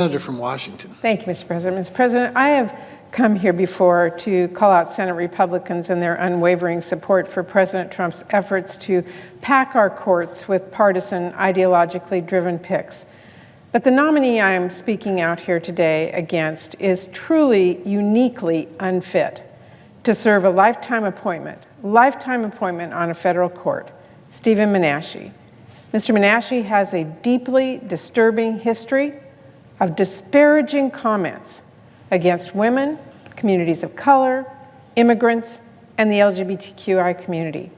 Senator from Washington. Thank you, Mr. President. Mr. President, I have come here before to call out Senate Republicans and their unwavering support for President Trump's efforts to pack our courts with partisan, ideologically driven picks. But the nominee I am speaking out here today against is truly uniquely unfit to serve a lifetime appointment on a federal court, Steven Menashi. Mr. Menashi has a deeply disturbing history of disparaging comments against women, communities of color, immigrants, and the LGBTQI community.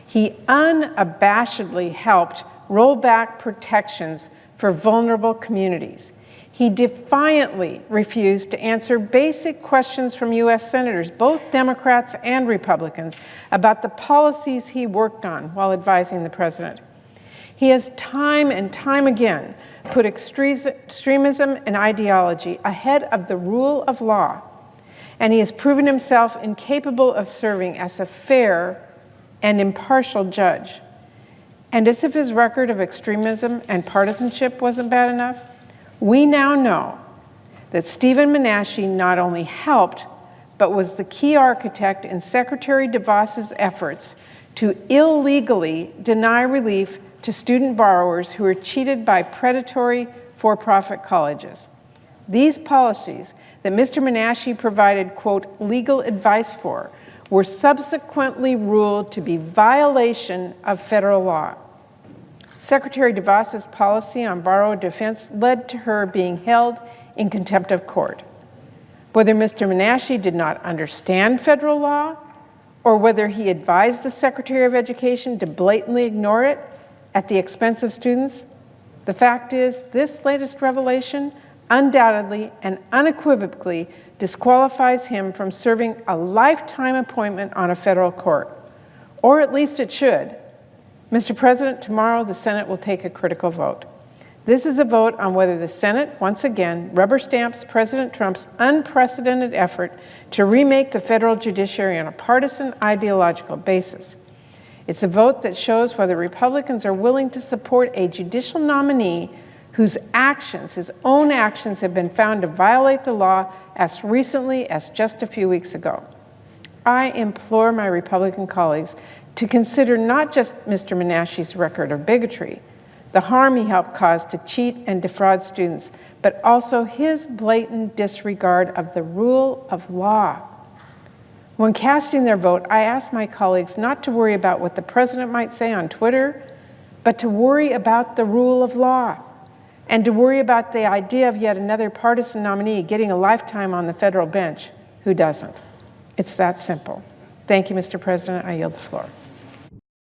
He unabashedly helped roll back protections for vulnerable communities. He defiantly refused to answer basic questions from U.S. senators, both Democrats and Republicans, about the policies he worked on while advising the president. He has time and time again put extremism and ideology ahead of the rule of law, and he has proven himself incapable of serving as a fair and impartial judge. And as if his record of extremism and partisanship wasn't bad enough, we now know that Steven Menashi not only helped, but was the key architect in Secretary DeVos's efforts to illegally deny relief to student borrowers who were cheated by predatory for-profit colleges. These policies that Mr. Menashi provided, quote, legal advice for, were subsequently ruled to be violation of federal law. Secretary DeVos's policy on borrower defense led to her being held in contempt of court. Whether Mr. Menashi did not understand federal law, or whether he advised the Secretary of Education to blatantly ignore it at the expense of students, the fact is this latest revelation undoubtedly and unequivocally disqualifies him from serving a lifetime appointment on a federal court, or at least it should. Mr. President, tomorrow the Senate will take a critical vote. This is a vote on whether the Senate, once again, rubber stamps President Trump's unprecedented effort to remake the federal judiciary on a partisan, ideological basis. It's a vote that shows whether Republicans are willing to support a judicial nominee whose actions, his own actions, have been found to violate the law as recently as just a few weeks ago. I implore my Republican colleagues to consider not just Mr. Menashi's record of bigotry, the harm he helped cause to cheat and defraud students, but also his blatant disregard of the rule of law. When casting their vote, I ask my colleagues not to worry about what the president might say on Twitter, but to worry about the rule of law, and to worry about the idea of yet another partisan nominee getting a lifetime on the federal bench who doesn't. It's that simple. Thank you, Mr. President. I yield the floor.